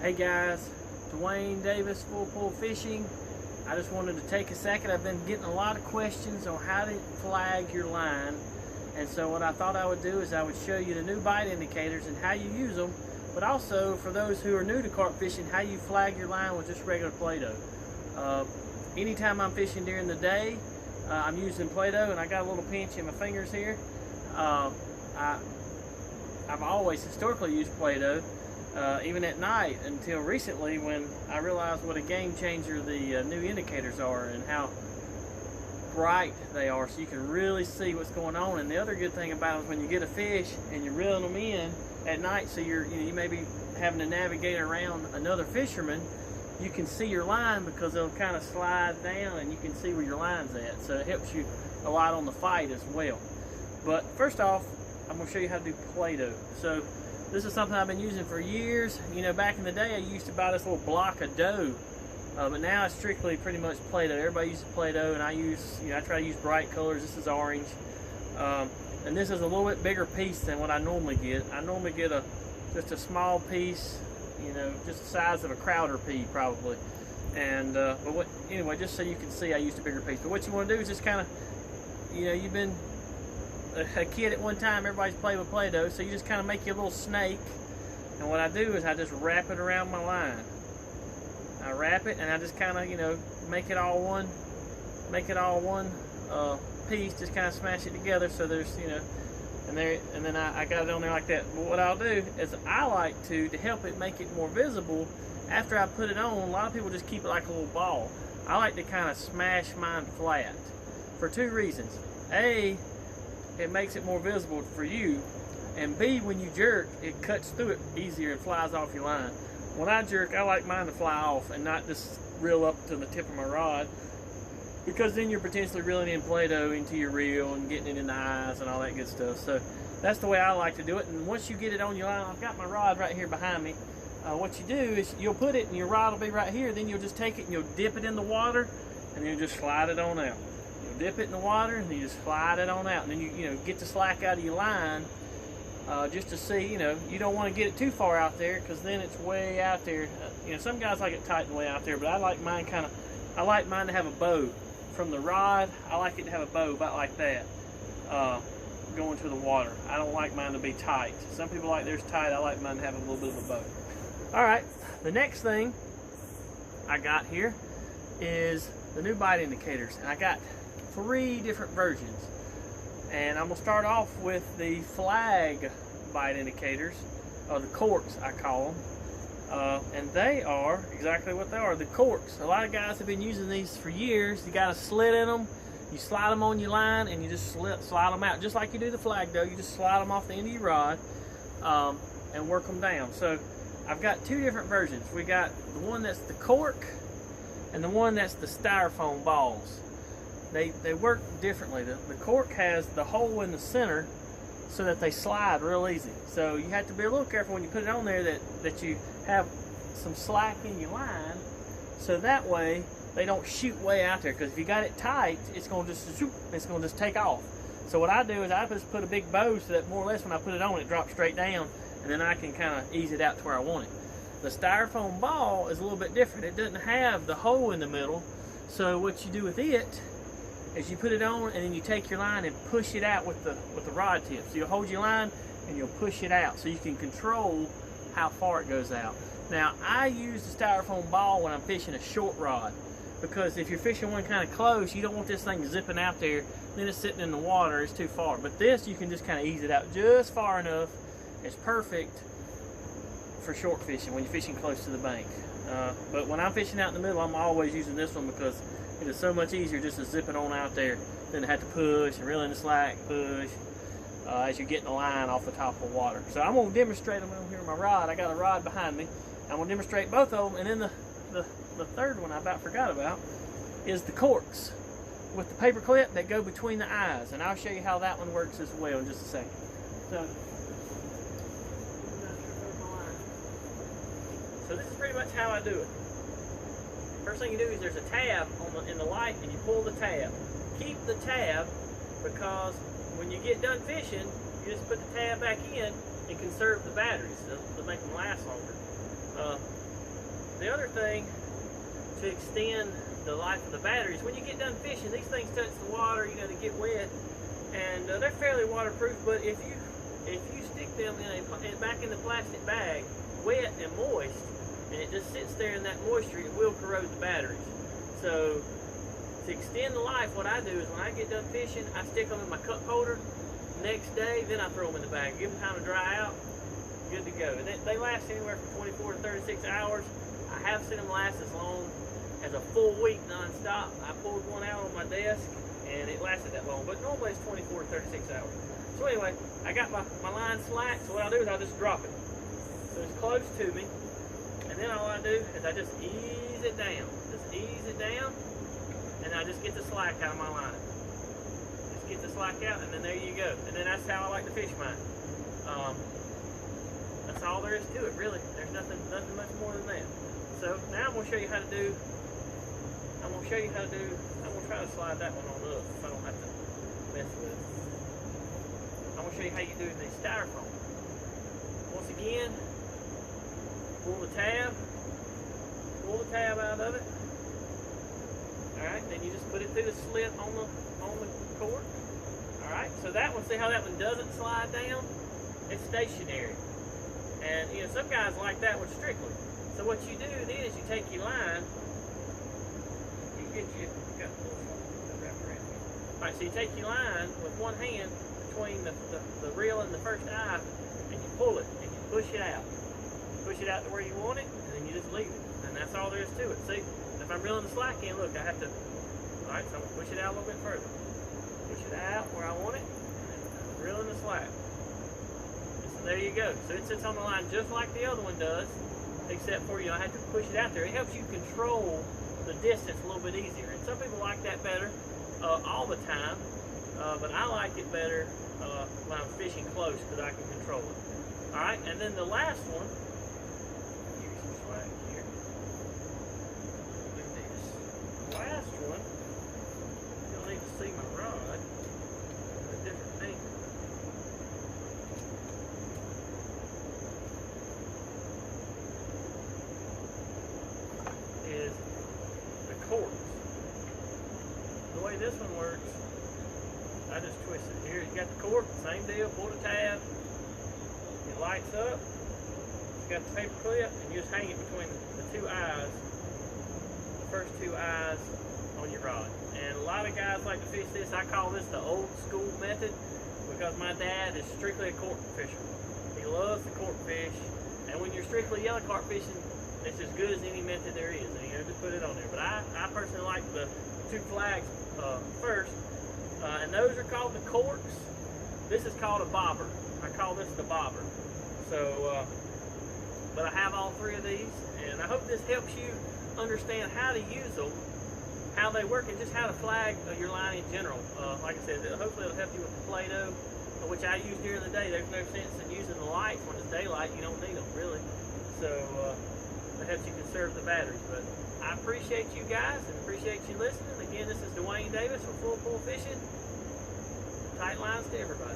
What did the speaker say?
Hey guys, Dwayne Davis, Full Pull Fishing. I just wanted to take a second. I've been getting a lot of questions on how to flag your line, and so what I thought I would do is I would show you the new bite indicators and how you use them, but also for those who are new to carp fishing, how you flag your line with just regular Play-Doh. Anytime I'm fishing during the day, I'm using Play-Doh, and I got a little pinch in my fingers here. I've always historically used Play-Doh, even at night, until recently when I realized what a game changer the new indicators are and how bright they are, so you can really see what's going on. And the other good thing about them is when you get a fish and you're reeling them in at night, so you may be having to navigate around another fisherman, you can see your line because they'll kind of slide down and you can see where your line's at. So it helps you a lot on the fight as well. But first off, I'm going to show you how to do Play-Doh. So this is something I've been using for years. You know, back in the day I used to buy this little block of dough, but now it's strictly pretty much Play-Doh. Everybody uses Play-Doh, and I try to use bright colors. This is orange, and this is a little bit bigger piece than what I normally get. I normally get just a small piece, just the size of a Crowder pea probably. And anyway, just so you can see, I used a bigger piece. But what you want to do is just kind of, you've been a kid at one time, everybody's played with Play-Doh, so you just kind of make your little snake, and what I do is I just wrap it around my line. I wrap it and I just kind of, make it all one piece, just kind of smash it together so there's, and then I got it on there like that. But what I'll do is I like to help it make it more visible, after I put it on, a lot of people just keep it like a little ball. I like to kind of smash mine flat for two reasons. A, it makes it more visible for you, and B, when you jerk, it cuts through it easier and flies off your line. When I jerk, I like mine to fly off and not just reel up to the tip of my rod, because then you're potentially reeling in Play-Doh into your reel and getting it in the eyes and all that good stuff. So that's the way I like to do it. And once you get it on your line, I've got my rod right here behind me. What you do is you'll put it and your rod will be right here, then you'll just take it and you'll dip it in the water and then you'll just slide it on out. Dip it in the water and then you just slide it on out, and then you get the slack out of your line, just to see, you don't want to get it too far out there, because then it's way out there. Some guys like it tight and way out there, but I like mine to have a bow from the rod. I like it to have a bow about like that, going to the water. I don't like mine to be tight. Some people like theirs tight. I like mine to have a little bit of a bow. All right, the next thing I got here is the new bite indicators, and I got 3 different versions, and I'm gonna start off with the flag bite indicators, or the corks I call them, and they are exactly what they are, the corks. A lot of guys have been using these for years. You got a slit in them, you slide them on your line, and you just slide them out just like you do the flag dough. You just slide them off the end of your rod and work them down. So I've got 2 different versions. We got the one that's the cork and the one that's the styrofoam balls. They work differently. The cork has the hole in the center so that they slide real easy. So you have to be a little careful when you put it on there that you have some slack in your line, so that way they don't shoot way out there, because if you got it tight, it's going to just take off. So what I do is I just put a big bow so that more or less when I put it on, it drops straight down, and then I can kind of ease it out to where I want it. The styrofoam ball is a little bit different. It doesn't have the hole in the middle, so what you do with it is you put it on and then you take your line and push it out with the rod tip. So you'll hold your line and you'll push it out so you can control how far it goes out. Now, I use the styrofoam ball when I'm fishing a short rod, because if you're fishing one kind of close, you don't want this thing zipping out there, then it's sitting in the water, it's too far. But this, you can just kind of ease it out just far enough. It's perfect for short fishing when you're fishing close to the bank. But when I'm fishing out in the middle, I'm always using this one, because it is so much easier just to zip it on out there than to have to push and reel in the slack, push, as you're getting the line off the top of the water. So I'm going to demonstrate them over here with my rod. I got a rod behind me. I'm going to demonstrate both of them. And then the third one I about forgot about is the corks with the paper clip that go between the eyes. And I'll show you how that one works as well in just a second. So this is pretty much how I do it. First thing you do is there's a tab in the light, and you pull the tab. Keep the tab, because when you get done fishing, you just put the tab back in and conserve the batteries to make them last longer. The other thing to extend the life of the batteries, when you get done fishing, these things touch the water, you know, they get wet, and they're fairly waterproof. But if you stick them back in the plastic bag, wet and moist, and it just sits there in that moisture, it will corrode the batteries. So to extend the life, what I do is when I get done fishing, I stick them in my cup holder. Next day, then I throw them in the bag, give them time to dry out, good to go. And they last anywhere from 24 to 36 hours. I have seen them last as long as a full week non-stop. I pulled one out on my desk, and it lasted that long, but normally it's 24 to 36 hours. So anyway, I got my line slacked, so what I'll do is I'll just drop it. So it's close to me, and then all I do is I just ease it down. Just ease it down, and I just get the slack out of my line. Just get the slack out, and then there you go. And then that's how I like to fish mine. That's all there is to it, really. There's nothing much more than that. So now I'm going to show you how to do, I'm going to try to slide that one on up so I don't have to mess with it. I'm going to show you how you do the styrofoam. Once again, pull the tab out of it. Alright, then you just put it through the slit on the cord. Alright, so that one, see how that one doesn't slide down? It's stationary. And you know, some guys like that one strictly. So what you do then is you take your line, alright, so you take your line with one hand between the reel and the first eye, and you pull it, and you push it out. Push it out to where you want it, and then you just leave it. And that's all there is to it. See, if I'm reeling the slack in, look, I have to, alright, so I'm going to push it out a little bit further. Push it out where I want it, and reeling the slack. So there you go. So it sits on the line just like the other one does, except for, you know, I have to push it out there. It helps you control the distance a little bit easier. And some people like that better all the time, but I like it better when I'm fishing close because I can control it. Alright, and then the last one, here's some slack here. Look at this. The last one, you'll need to see my rod at a different angle. Is the cords. The way this one works, I just twist it. Here, you got the cord, same deal, pull the tab, it lights up, you got the paper clip, and you just hang it between the two eyes, the first two eyes on your rod. And a lot of guys like to fish this. I call this the old school method because my dad is strictly a cork fisher. He loves the cork fish, and when you're strictly yellow carp fishing, it's as good as any method there is. And you know, just put it on there. But I personally like the two flags first, and those are called the corks. This is called a bobber. I call this the bobber. So, but I have all three of these, and I hope this helps you understand how to use them, how they work, and just how to flag your line in general. Like I said, hopefully it'll help you with the Play-Doh, which I use during the day. There's no sense in using the lights when it's daylight. You don't need them, really. So, that helps you conserve the batteries. But I appreciate you guys and appreciate you listening. Again, this is Dwayne Davis from Full Pull Fishing. Tight lines to everybody.